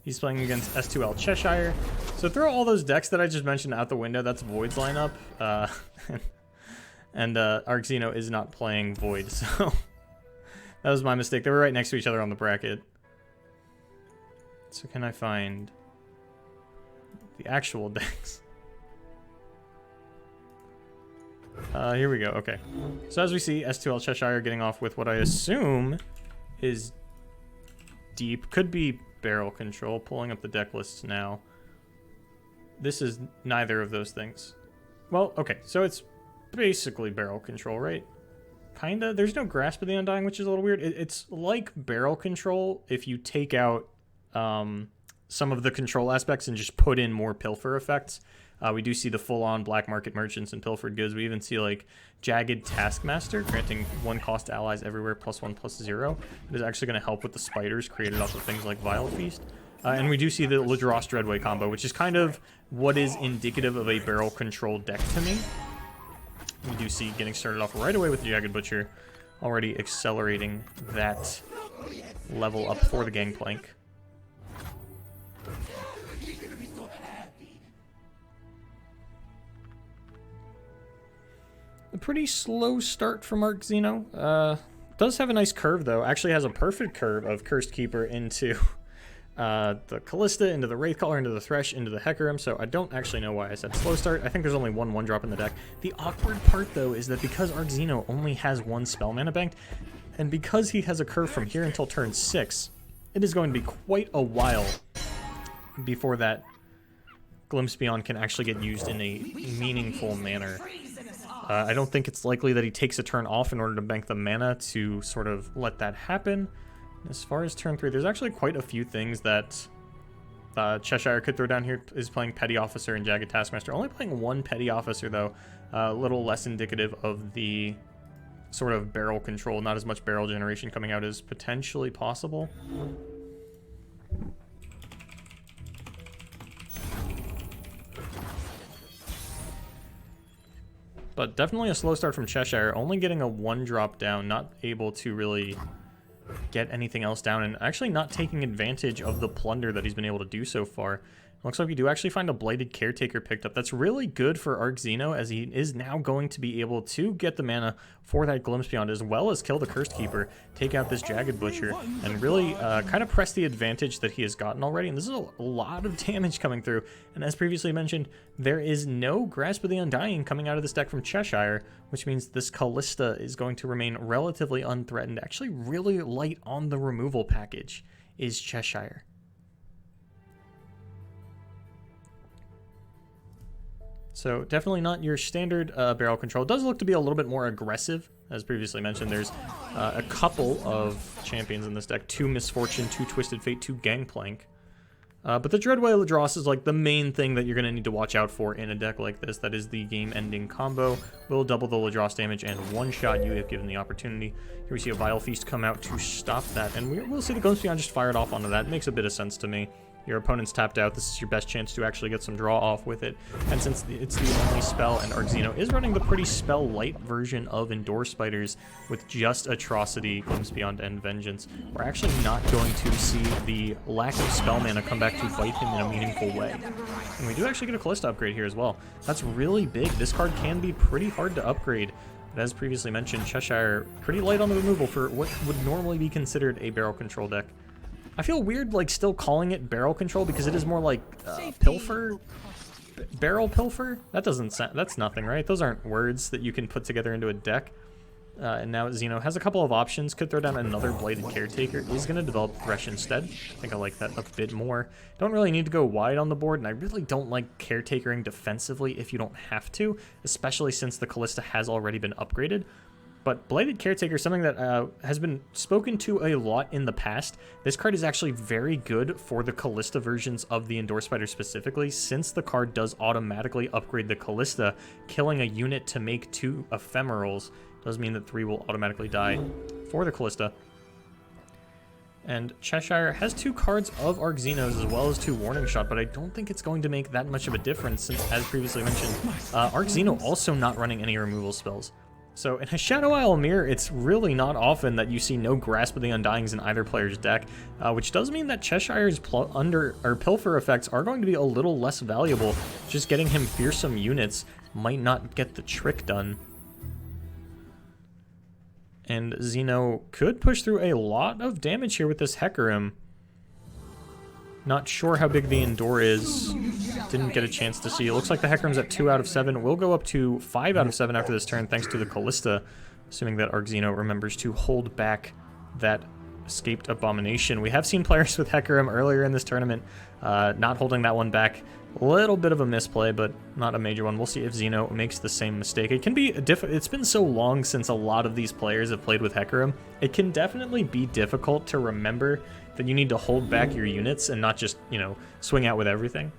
He's playing against S2L Cheshire. So throw all those decks that I just mentioned out the window. That's Void's lineup. And Arxino is not playing Void, so that was my mistake. They were right next to each other on the bracket. So can I find the actual decks? Here we go. Okay. So as we see, S2L Cheshire getting off with what I assume is deep. Could be barrel control. Pulling up the deck lists now. This is neither of those things. Well, okay. So it's basically barrel control, right? Kinda. There's no Grasp of the Undying, which is a little weird. It's like barrel control if you take out some of the control aspects and just put in more pilfer effects. We do see the full-on black market merchants and pilfered goods. We even see like Jagged Taskmaster, granting 1 cost allies everywhere +1/+0. It is actually going to help with the spiders created off of things like Vile Feast. And we do see the Ladross Dreadway combo, which is kind of what is indicative of a barrel control deck to me. We do see getting started off right away with the Jagged Butcher, already accelerating that level up for the Gangplank. A pretty slow start from Arxino. Does have a nice curve, though. Actually has a perfect curve of Cursed Keeper into the Callista, into the Wraithcaller, into the Thresh, into the Hecarim, so I don't actually know why I said slow start. I think there's only one 1-drop in the deck. The awkward part, though, is that because Arxino only has 1 spell mana banked, and because he has a curve from here until turn 6, it is going to be quite a while before that Glimpse Beyond can actually get used in a meaningful manner. I don't think it's likely that he takes a turn off in order to bank the mana to sort of let that happen. As far as turn 3, there's actually quite a few things that Cheshire could throw down here. Is playing Petty Officer and Jagged Taskmaster. Only playing 1 Petty Officer, though. A little less indicative of the sort of barrel control. Not as much barrel generation coming out as potentially possible. But definitely a slow start from Cheshire, only getting a 1-drop down, not able to really get anything else down, and actually not taking advantage of the plunder that he's been able to do so far. Looks like we do actually find a Bladed Caretaker picked up. That's really good for Arxino, as he is now going to be able to get the mana for that Glimpse Beyond, as well as kill the Cursed Keeper, take out this Jagged Butcher, and really kind of press the advantage that he has gotten already. And this is a lot of damage coming through. And as previously mentioned, there is no Grasp of the Undying coming out of this deck from Cheshire, which means this Callista is going to remain relatively unthreatened. Actually really light on the removal package is Cheshire. So definitely not your standard barrel control. It does look to be a little bit more aggressive. As previously mentioned, there's a couple of champions in this deck. 2 Misfortune, 2 Twisted Fate, 2 Gangplank. But the Dreadway Ladross is like the main thing that you're going to need to watch out for in a deck like this. That is the game-ending combo. Will double the Ladross damage and one-shot you if given the opportunity. Here we see a Vile Feast come out to stop that. And we'll see the Glimpse Beyond just fired off onto that. It makes a bit of sense to me. Your opponent's tapped out. This is your best chance to actually get some draw off with it. And since it's the only spell, and Arxino is running the pretty spell-light version of Endure Spiders with just Atrocity, Glimpse Beyond, and Vengeance, we're actually not going to see the lack of spell mana come back to bite him in a meaningful way. And we do actually get a Callista upgrade here as well. That's really big. This card can be pretty hard to upgrade. But as previously mentioned, Cheshire pretty light on the removal for what would normally be considered a barrel control deck. I feel weird, like, still calling it barrel control because it is more like pilfer, barrel pilfer. That doesn't sound, that's nothing, right? Those aren't words that you can put together into a deck. And now Xeno has a couple of options. Could throw down another Bladed Caretaker. Is going to develop Thresh instead. I think I like that a bit more. Don't really need to go wide on the board, and I really don't like Caretakering defensively if you don't have to, especially since the Callista has already been upgraded. But Bladed Caretaker is something that has been spoken to a lot in the past. This card is actually very good for the Callista versions of the Endure Spider specifically, since the card does automatically upgrade the Callista. Killing a unit to make 2 ephemerals does mean that 3 will automatically die for the Callista. And Cheshire has 2 cards of Arxino's as well as 2 Warning Shot, but I don't think it's going to make that much of a difference since, as previously mentioned, Arxino also not running any removal spells. So in a Shadow Isle Mirror, it's really not often that you see no Grasp of the Undyings in either player's deck, which does mean that Cheshire's Pilfer effects are going to be a little less valuable. Just getting him fearsome units might not get the trick done. And Xeno could push through a lot of damage here with this Hecarim. Not sure how big the Endure is. Didn't get a chance to see. It looks like the Hecarim's at 2 out of 7. Will go up to 5 out of 7 after this turn, thanks to the Callista, assuming that Arc Xeno remembers to hold back that escaped abomination. We have seen players with Hecarim earlier in this tournament not holding that one back. A little bit of a misplay, but not a major one. We'll see if Xeno makes the same mistake. It can be it's been so long since a lot of these players have played with Hecarim. It can definitely be difficult to remember that you need to hold back your units and not just, you know, swing out with everything.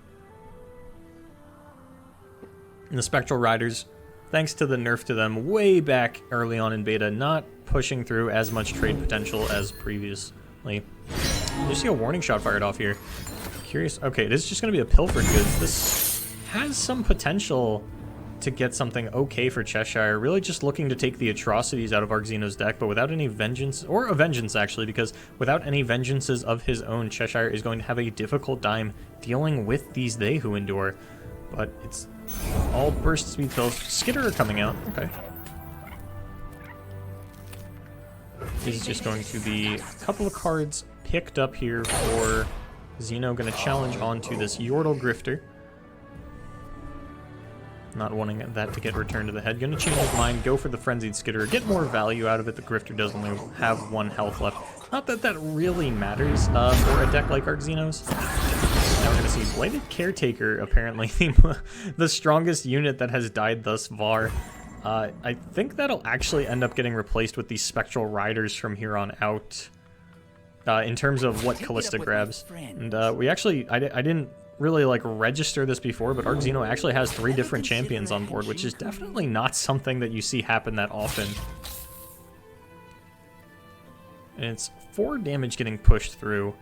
And the Spectral Riders, thanks to the nerf to them way back early on in beta, not pushing through as much trade potential as previously. You see a warning shot fired off here. Curious. Okay, this is just going to be a Pilfered Goods. This has some potential to get something okay for Cheshire. Really just looking to take the atrocities out of Arc Xeno's deck, but without any vengeance, or a vengeance actually, because without any vengeances of his own, Cheshire is going to have a difficult time dealing with these They Who Endure. But it's all burst speed fills. Skitterer coming out. Okay. This is just going to be a couple of cards picked up here for Xeno. Going to challenge onto this Yordle Grifter. Not wanting that to get returned to the head. Going to change his mind, go for the Frenzied Skitterer, get more value out of it. The Grifter does only have 1 health left. Not that that really matters for a deck like Arc Xeno's. Now we're going to see Blighted Caretaker, apparently the strongest unit that has died thus far. I think that'll actually end up getting replaced with these Spectral Riders from here on out. In terms of what Callista grabs. And we actually, I didn't really like register this before, but Arc Xeno actually has 3 different champions on board, which is definitely not something that you see happen that often. And it's 4 damage getting pushed through,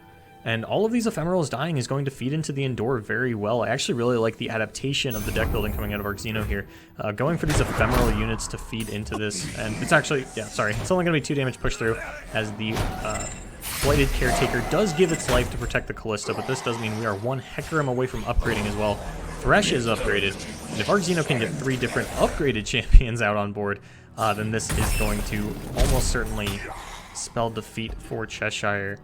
and all of these ephemerals dying is going to feed into the Endure very well. I actually really like the adaptation of the deck building coming out of Arc Xeno here. Going for these ephemeral units to feed into this, and it's actually, yeah, sorry, it's only going to be 2 damage pushed through as the Blighted Caretaker does give its life to protect the Callista, but this does mean we are 1 Hecarim away from upgrading as well. Thresh is upgraded, and if Arc Xeno can get 3 different upgraded champions out on board, then this is going to almost certainly spell defeat for Cheshire.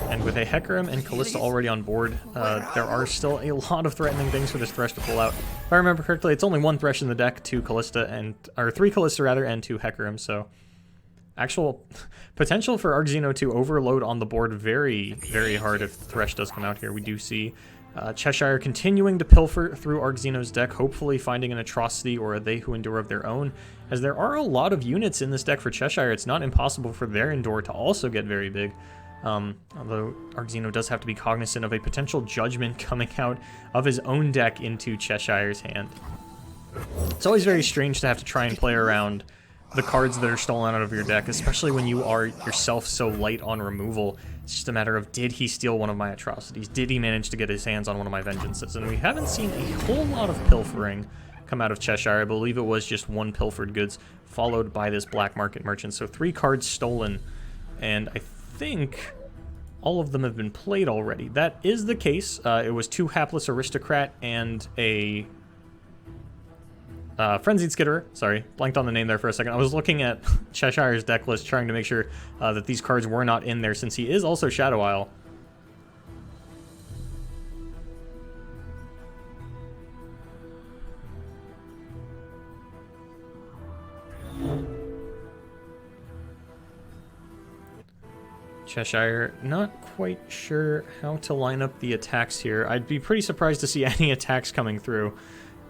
And with a Hecarim and Callista already on board, there are still a lot of threatening things for this Thresh to pull out. If I remember correctly, it's only 1 Thresh in the deck, 2 Callista, and, or 3 Callista rather, and 2 Hecarim, so actual potential for Arc Xeno to overload on the board very, very hard if Thresh does come out here. We do see Cheshire continuing to pilfer through Arc Xeno's deck, hopefully finding an Atrocity or a They Who Endure of their own. As there are a lot of units in this deck for Cheshire, it's not impossible for their Endure to also get very big. Although Arc Xeno does have to be cognizant of a potential Judgment coming out of his own deck into Cheshire's hand. It's always very strange to have to try and play around the cards that are stolen out of your deck, especially when you are yourself so light on removal. It's just a matter of, did he steal one of my Atrocities? Did he manage to get his hands on one of my Vengeances? And we haven't seen a whole lot of pilfering come out of Cheshire. I believe it was just 1 Pilfered Goods, followed by this Black Market Merchant. So 3 cards stolen, and I think all of them have been played already. That is the case. It was 2 Hapless Aristocrat and a Frenzied Skitterer. Sorry, blanked on the name there for a second. I was looking at Cheshire's deck list, trying to make sure that these cards were not in there, since he is also Shadow Isle. Cheshire, not quite sure how to line up the attacks here. I'd be pretty surprised to see any attacks coming through.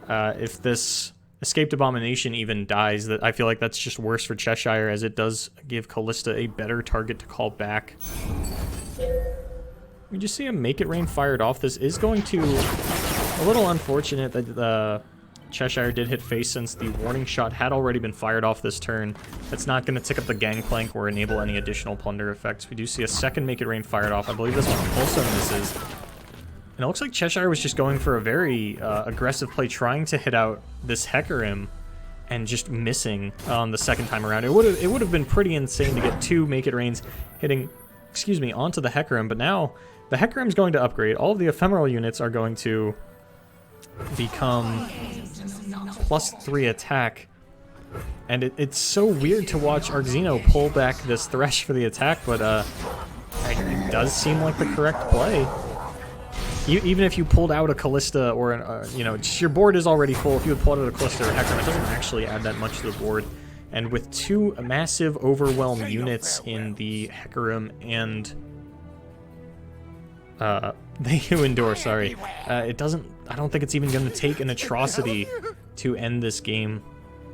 If this Escaped Abomination even dies, that I feel like that's just worse for Cheshire, as it does give Callista a better target to call back. We just see a Make It Rain fired off. This is going to... a little unfortunate that the Cheshire did hit face, since the warning shot had already been fired off this turn. That's not going to tick up the Gangplank or enable any additional plunder effects. We do see a second Make It Rain fired off. I believe this one also misses. And it looks like Cheshire was just going for a very aggressive play, trying to hit out this Hecarim. and just missing on the second time around. It would have been pretty insane to get 2 Make It Rains hitting, excuse me, onto the Hecarim, but now the Hecarim's going to upgrade. All of the ephemeral units are going to become +3 attack. And it's so weird to watch Arxino pull back this Thresh for the attack, but it does seem like the correct play. Even if you pulled out a Callista or, you know, just your board is already full. If you had pulled out a Callista or a Hecarim, it doesn't actually add that much to the board. And with 2 massive Overwhelm units in the Hecarim and the Endure, sorry, I don't think it's even going to take an Atrocity to end this game.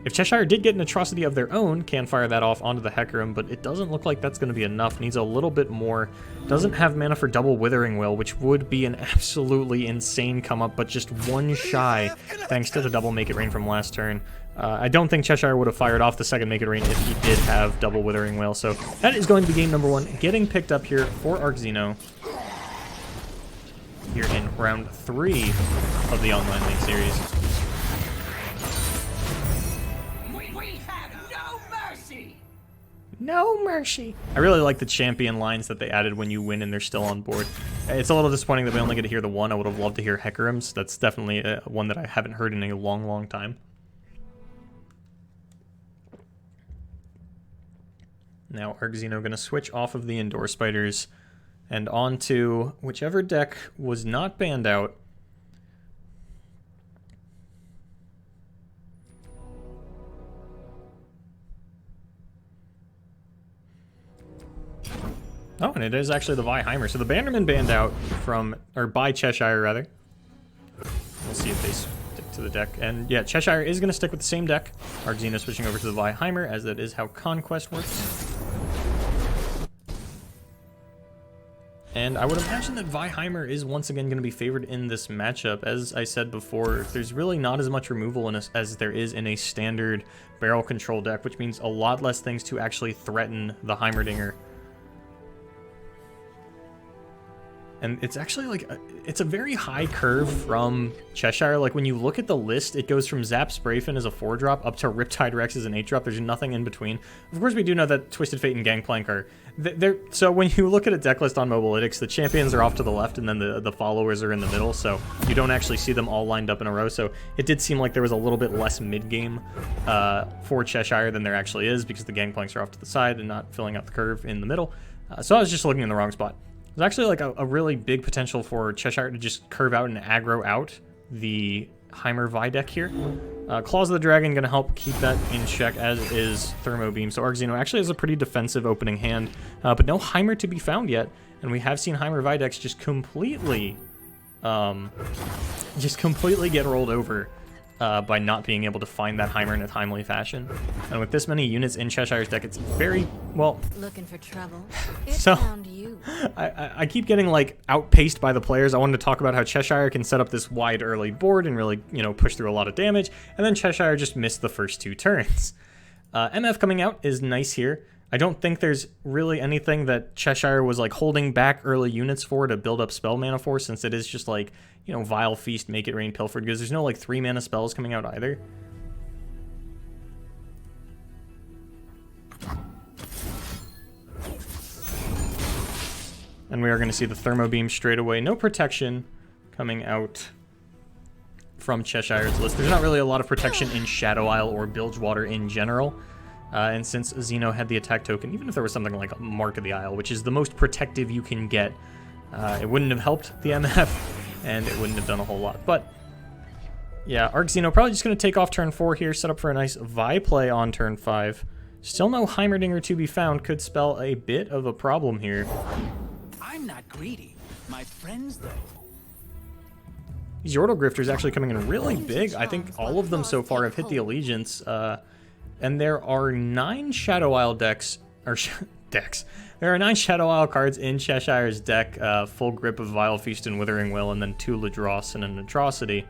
If Cheshire did get an Atrocity of their own, can fire that off onto the Hecarim, but it doesn't look like that's going to be enough. Needs a little bit more. Doesn't have mana for double Withering Will, which would be an absolutely insane come up, but just 1 shy thanks to the double Make It Rain from last turn. I don't think Cheshire would have fired off the second Make It Rain if he did have double Withering Will. So that is going to be game number 1, getting picked up here for Arxino here in round 3 of the Online League series. No mercy. I really like the champion lines that they added when you win and they're still on board. It's a little disappointing that we only get to hear the one. I would have loved to hear Hecarim's. That's definitely one that I haven't heard in a long, long time. Now Arxino going to switch off of the Endure Spiders and onto whichever deck was not banned out. Oh, and it is actually the Viheimer. So the Bannerman banned out from, or by Cheshire, rather. We'll see if they stick to the deck. And yeah, Cheshire is going to stick with the same deck. Arxino switching over to the Viheimer, as that is how Conquest works. And I would imagine that Viheimer is once again going to be favored in this matchup. As I said before, there's really not as much removal in as there is in a standard barrel control deck, which means a lot less things to actually threaten the Heimerdinger. And it's actually like, it's a very high curve from Cheshire. Like when you look at the list, it goes from Zap Sprayfin as a 4-drop up to Riptide Rex as an 8-drop. There's nothing in between. Of course, we do know that Twisted Fate and Gangplank are... So when you look at a deck list on Mobalytics, the champions are off to the left and then the followers are in the middle. So you don't actually see them all lined up in a row. So it did seem like there was a little bit less mid-game for Cheshire than there actually is because the Gangplanks are off to the side and not filling out the curve in the middle. So I was just looking in the wrong spot. There's actually like a really big potential for Cheshire to just curve out and aggro out the Heimer Vi deck here. Claws of the Dragon going to help keep that in check, as is Thermo Beam. So Arxino actually has a pretty defensive opening hand, but no Heimer to be found yet. And we have seen Heimer Vi decks just completely get rolled over by not being able to find that Heimer in a timely fashion. And with this many units in Cheshire's deck, it's very, well... Looking for trouble? So, I keep getting, like, outpaced by the players. I wanted to talk about how Cheshire can set up this wide early board and really, you know, push through a lot of damage. And then Cheshire just missed the first 2 turns. MF coming out is nice here. I don't think there's really anything that Cheshire was, like, holding back early units for to build up spell mana for, since it is just, like, you know, Vile Feast, Make It Rain, Pilfered, because there's no, like, 3-mana spells coming out either. And we are going to see the Thermo Beam straight away. No protection coming out from Cheshire's list. There's not really a lot of protection in Shadow Isle or Bilgewater in general. And since Xeno had the attack token, even if there was something like a Mark of the Isle, which is the most protective you can get, it wouldn't have helped the MF, and it wouldn't have done a whole lot. But yeah, Arxino probably just going to take off turn 4 here, set up for a nice Vi play on turn 5. Still no Heimerdinger to be found. Could spell a bit of a problem here. I'm not greedy. My friends, though. These Yordle Grifters actually coming in really big. I think all of them so far have hit the Allegiance. And there are 9 Shadow Isle decks, or decks. There are 9 Shadow Isle cards in Cheshire's deck. Full Grip of Vile Feast and Withering Will, and then 2 Ladros and an Atrocity.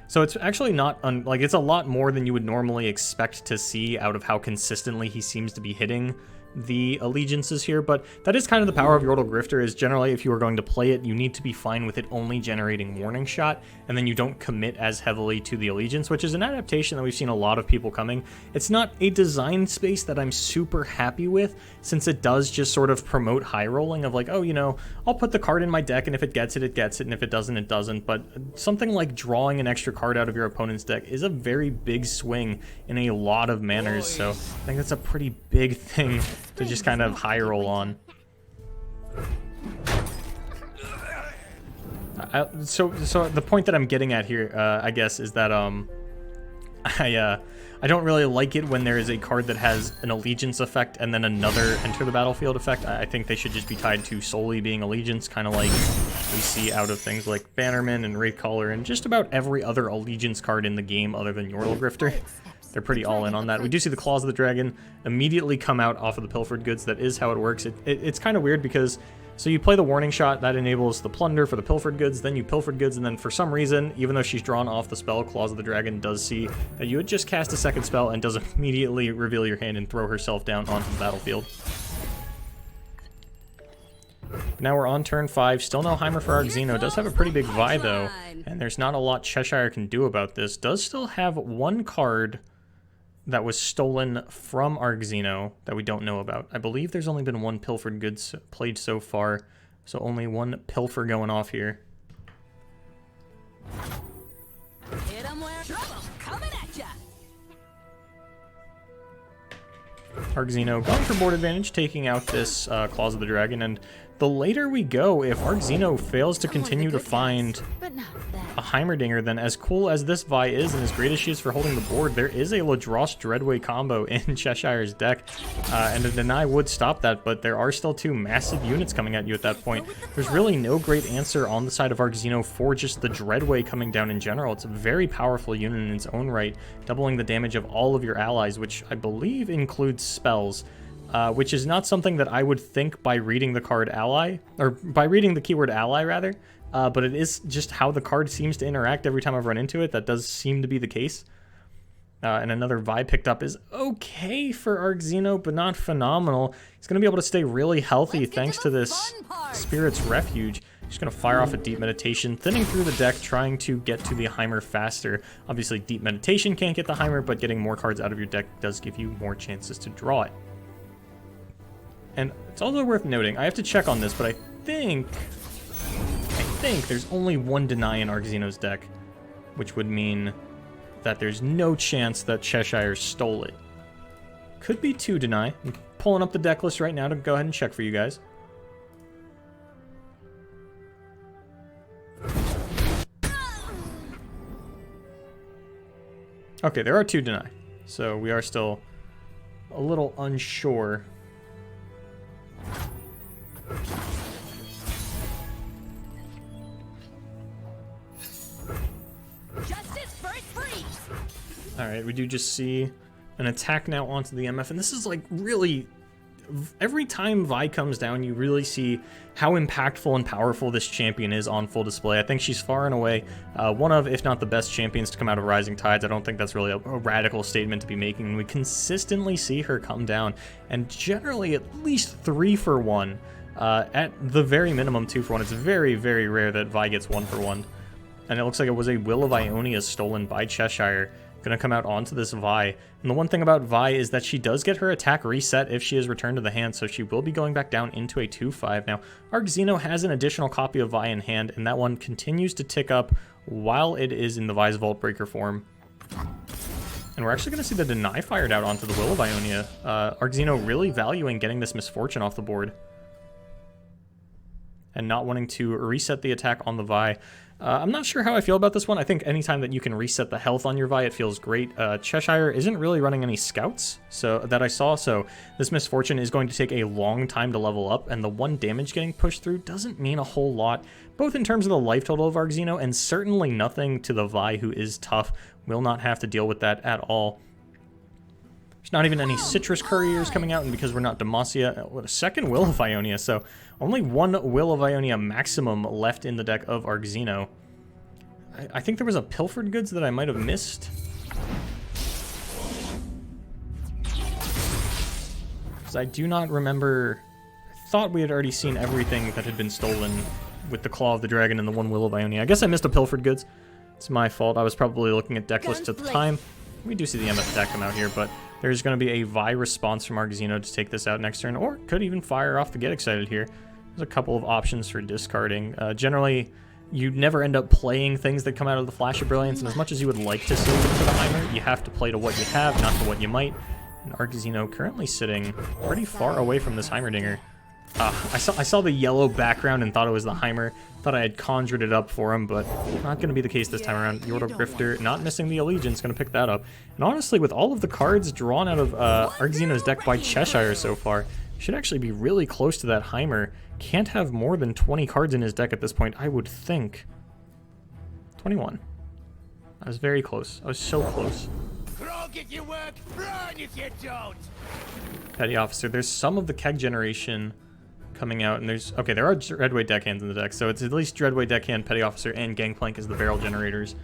So it's actually not, like, it's a lot more than you would normally expect to see out of how consistently he seems to be hitting the allegiances here, but that is kind of the power of Yordle Grifter, is generally if you are going to play it, you need to be fine with it only generating Warning Shot, and then you don't commit as heavily to the allegiance, which is an adaptation that we've seen a lot of people coming. It's not a design space that I'm super happy with, since it does just sort of promote high rolling of like, oh, you know, I'll put the card in my deck, and if it gets it, it gets it, and if it doesn't, it doesn't. But something like drawing an extra card out of your opponent's deck is a very big swing in a lot of manners, so I think that's a pretty big thing to just kind of high roll on. So the point that I'm getting at here, I guess, is that I don't really like it when there is a card that has an allegiance effect and then another enter the battlefield effect. I think they should just be tied to solely being allegiance, kind of like we see out of things like Bannerman and Wraithcaller and just about every other allegiance card in the game other than Yordle Grifter. They're pretty all in on that. We do see the Claws of the Dragon immediately come out off of the Pilfered Goods. That is how it works. It's kind of weird because, so you play the Warning Shot, that enables the Plunder for the Pilfered Goods, then you Pilfered Goods, and then for some reason, even though she's drawn off the spell, Claws of the Dragon does see that you had just cast a second spell and does immediately reveal your hand and throw herself down onto the battlefield. Now we're on turn 5, still no Heimer for Arxino. Does have a pretty big Vi though, and there's not a lot Cheshire can do about this. Does still have one card that was stolen from Arxino that we don't know about. I believe there's only been one Pilfered Goods played so far, so only one pilfer going off here. Hit 'em where trouble coming at ya. Arxino going for board advantage, taking out this Claws of the Dragon, and the later we go, if Arxino fails to continue to find a Heimerdinger, then as cool as this Vi is and as great as she is for holding the board, there is a Ladross Dreadway combo in Cheshire's deck, and a Deny would stop that, but there are still two massive units coming at you at that point. There's really no great answer on the side of Arxino for just the Dreadway coming down in general. It's a very powerful unit in its own right, doubling the damage of all of your allies, which I believe includes spells. Which is not something that I would think by reading the card ally, or by reading the keyword ally rather, but it is just how the card seems to interact every time I've run into it. That does seem to be the case. And another Vi picked up is okay for Arxino, but not phenomenal. He's going to be able to stay really healthy thanks to this Spirit's Refuge. Just going to fire off a Deep Meditation, thinning through the deck, trying to get to the Heimer faster. Obviously, Deep Meditation can't get the Heimer, but getting more cards out of your deck does give you more chances to draw it. And it's also worth noting, I have to check on this, but I think there's only one Deny in Arxino's deck, which would mean that there's no chance that Cheshire stole it. Could be two Deny. I'm pulling up the deck list right now to go ahead and check for you guys. Okay, there are two Deny, so we are still a little unsure. Alright, we do just see an attack now onto the MF, and this is like really, every time Vi comes down, you really see how impactful and powerful this champion is on full display. I think she's far and away one of, if not the best champions to come out of Rising Tides. I don't think that's really a radical statement to be making. We consistently see her come down, and generally at least 3 for 1. At the very minimum 2 for 1. It's very, very rare that Vi gets 1 for 1. And it looks like it was a Will of Ionia stolen by Cheshire. Going to come out onto this Vi. And the one thing about Vi is that she does get her attack reset if she is returned to the hand, so she will be going back down into a 2/5. Now, Arxino has an additional copy of Vi in hand, and that one continues to tick up while it is in the Vi's Vault Breaker form. And we're actually going to see the Deny fired out onto the Will of Ionia. Arxino really valuing getting this Misfortune off the board, and not wanting to reset the attack on the Vi. I'm not sure how I feel about this one. I think anytime that you can reset the health on your Vi, it feels great. Cheshire isn't really running any scouts that I saw, so this Misfortune is going to take a long time to level up, and the 1 damage getting pushed through doesn't mean a whole lot, both in terms of the life total of Arxino, and certainly nothing to the Vi, who is tough, will not have to deal with that at all. There's not even any Citrus Couriers coming out, and because we're not Demacia, with a second Will of Ionia, so only 1 Will of Ionia maximum left in the deck of Arxino. I think there was a Pilfered Goods that I might have missed. Because I do not remember... I thought we had already seen everything that had been stolen with the Claw of the Dragon and the one Will of Ionia. I guess I missed a Pilfered Goods. It's my fault. I was probably looking at deck lists at the time. We do see the MF deck come out here, but there's going to be a Vi response from Argzino to take this out next turn, or could even fire off the Get Excited here. There's a couple of options for discarding. Generally, you never end up playing things that come out of the Flash of Brilliance, and as much as you would like to save them to the Heimer, you have to play to what you have, not to what you might. And Argzino currently sitting pretty far away from this Heimerdinger. I saw the yellow background and thought it was the Heimer. Thought I had conjured it up for him, but not going to be the case this time around. Yordle Grifter, not missing the Allegiance, going to pick that up. And honestly, with all of the cards drawn out of Argzino's deck by Cheshire so far, should actually be really close to that Heimer. Can't have more than 20 cards in his deck at this point, I would think. 21. I was very close. I was so close. If you work, run if you don't. Petty Officer. There's some of the keg generation coming out, and there's... Okay, there are Dreadway deckhands in the deck, so it's at least Dreadway deckhand, Petty Officer, and Gangplank as the barrel generators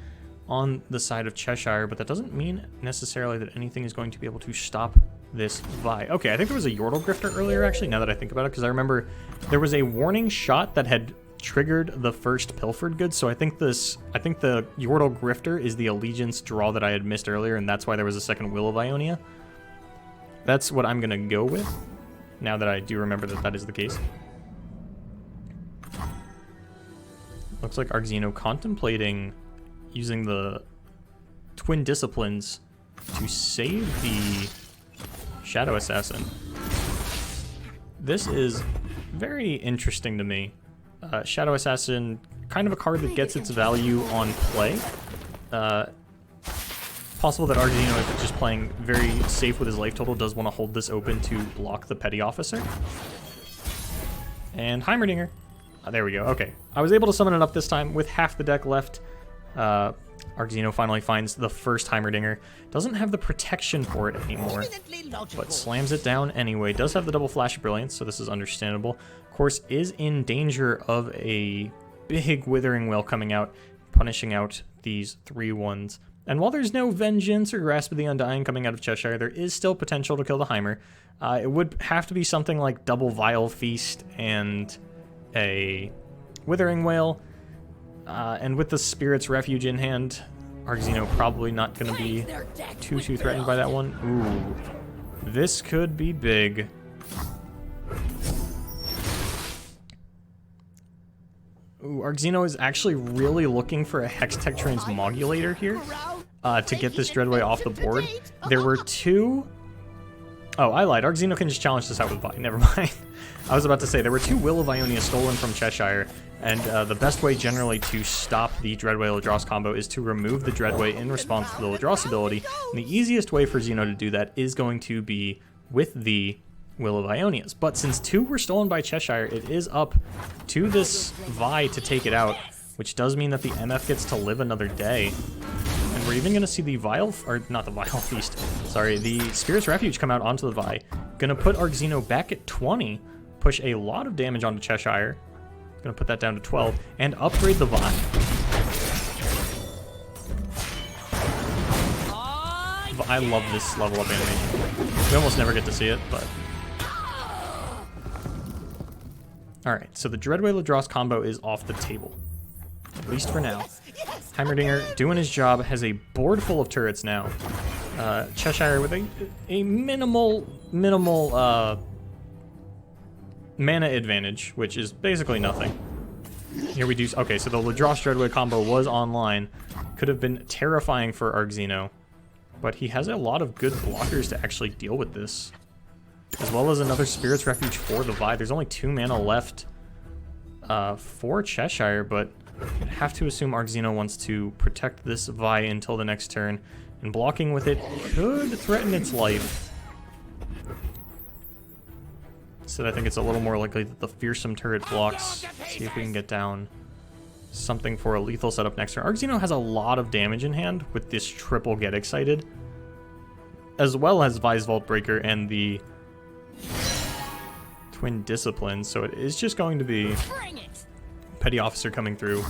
on the side of Cheshire, but that doesn't mean necessarily that anything is going to be able to stop this Vi. Okay, I think there was a Yordle Grifter earlier, actually, now that I think about it, because I remember there was a warning shot that had triggered the first Pilfered Goods, so I think the Yordle Grifter is the Allegiance draw that I had missed earlier, and that's why there was a second Will of Ionia. That's what I'm going to go with, now that I do remember that that is the case. Looks like Argzino contemplating using the Twin Disciplines to save the Shadow Assassin. This is very interesting to me. Shadow Assassin, kind of a card that gets its value on play. Possible that Argzino, if it's just playing very safe with his life total, does want to hold this open to block the Petty Officer. And Heimerdinger. There we go. Okay. I was able to summon it up this time with half the deck left. Argzino finally finds the first Heimerdinger. Doesn't have the protection for it anymore, but slams it down anyway. Does have the double Flash of Brilliance, so this is understandable. Of course, is in danger of a big Withering Wail coming out, punishing out these 3/1s. And while there's no Vengeance or Grasp of the Undying coming out of Cheshire, there is still potential to kill the Heimer. It would have to be something like double Vile Feast and a Withering Wail. And with the Spirit's Refuge in hand, Argzino probably not going to be too threatened by that one. Ooh, this could be big. Ooh, Argzino is actually really looking for a Hextech Transmogulator here to get this Dreadway off the board. There were two... Oh, I lied. Argzino can just challenge this out with Vi. Never mind. I was about to say, there were two Will of Ionia stolen from Cheshire, and the best way generally to stop the Dreadway Ladross combo is to remove the Dreadway in response to the Ladross ability, and the easiest way for Zeno to do that is going to be with the Will of Ionias. But since two were stolen by Cheshire, it is up to this Vi to take it out, which does mean that the MF gets to live another day. And we're even going to see the the Spirit's Refuge come out onto the Vi. Going to put Argzino back at 20, push a lot of damage onto Cheshire. Going to put that down to 12, and upgrade the Vi. I love this level up animation. We almost never get to see it, but... Alright, so the Dreadway Ladross combo is off the table. At least for now. Heimerdinger doing his job, has a board full of turrets now. Cheshire with a minimal mana advantage, which is basically nothing. Here we do... Okay, so the Ladross Dreadway combo was online. Could have been terrifying for Argzino, but he has a lot of good blockers to actually deal with this. As well as another Spirit's Refuge for the Vi. There's only 2 mana left for Cheshire, but I'd have to assume Argzino wants to protect this Vi until the next turn, and blocking with it could threaten its life. So I think it's a little more likely that the Fearsome Turret blocks. See if we can get down something for a lethal setup next turn. Argzino has a lot of damage in hand with this triple Get Excited, as well as Vi's Vault Breaker and the Twin Disciplines, so it is just going to be Petty Officer coming through.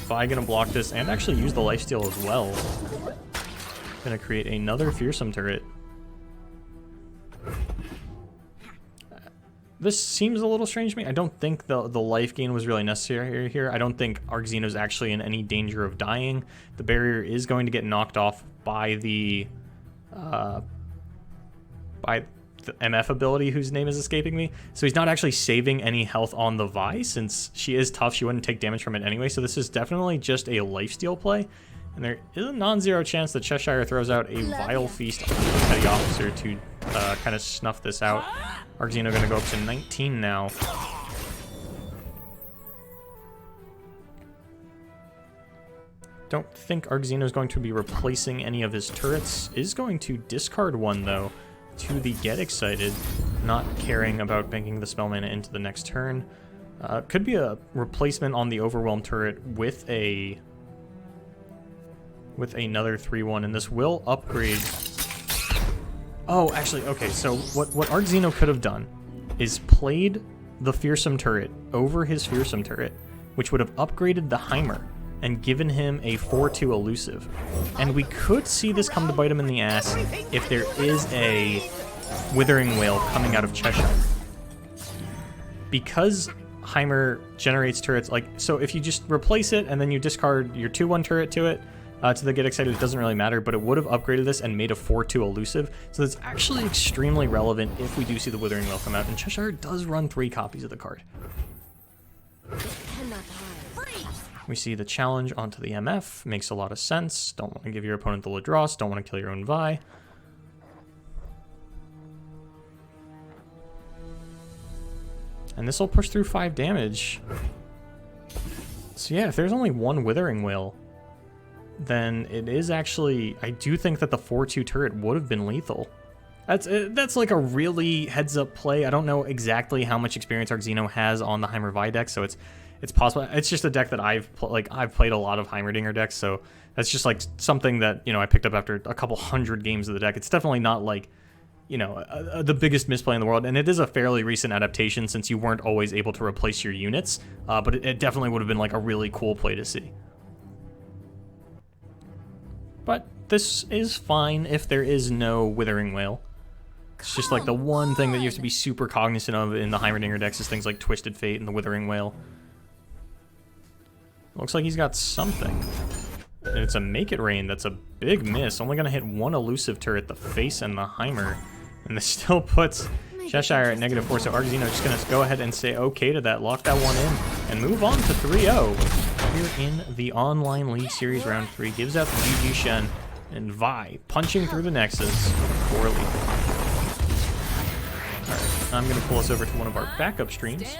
Vi gonna block this and actually use the lifesteal as well. Gonna create another Fearsome Turret. This seems a little strange to me. I don't think the life gain was really necessary here. I don't think Argzino's actually in any danger of dying. The barrier is going to get knocked off by the MF ability, whose name is escaping me. So he's not actually saving any health on the Vi, since she is tough. She wouldn't take damage from it anyway. So this is definitely just a lifesteal play. And there is a non-zero chance that Cheshire throws out a Vile Feast on the Petty Officer to kind of snuff this out. Argzino going to go up to 19 now. Don't think Argzino is going to be replacing any of his turrets. Is going to discard one, though, to the Get Excited, not caring about banking the spell mana into the next turn. Could be a replacement on the Overwhelm turret with another 3/1, and this will upgrade. Oh, actually, okay, so what Argzino could have done is played the Fearsome turret over his Fearsome turret, which would have upgraded the Heimer and given him a 4/2 elusive. And we could see this come to bite him in the ass if there is a Withering Wail coming out of Cheshire. Because Heimer generates turrets, like, so if you just replace it and then you discard your 2/1 turret to it, to the Get Excited, it doesn't really matter, but it would have upgraded this and made a 4/2 elusive, so that's actually extremely relevant if we do see the Withering Wail come out, and Cheshire does run 3 copies of the card. We see the challenge onto the MF, makes a lot of sense. Don't want to give your opponent the Ladros, don't want to kill your own Vi. And this will push through 5 damage. So yeah, if there's only one Withering Wail, then it is actually, I do think that the 4/2 turret would have been lethal. That's like a really heads-up play. I don't know exactly how much experience Argzino has on the Heimer Vi deck, so it's possible. It's just a deck that I've played a lot of Heimerdinger decks, so that's just like something that, you know, I picked up after a couple hundred games of the deck. It's definitely not like, you know, the biggest misplay in the world, and it is a fairly recent adaptation since you weren't always able to replace your units, but it definitely would have been like a really cool play to see. But this is fine if there is no Withering Wail. It's just like the one thing that you have to be super cognizant of in the Heimerdinger decks is things like Twisted Fate and the Withering Wail. Looks like he's got something. And it's a Make It Rain. That's a big miss. Only going to hit 1 elusive turret, the Face and the Heimer. And this still puts Cheshire at -4, so Argzino just going to go ahead and say okay to that, lock that one in, and move on to 3-0. Here in the Online League Series Round 3, gives out the GG Shen, and Vi punching through the Nexus poorly. Alright, I'm going to pull us over to one of our backup streams.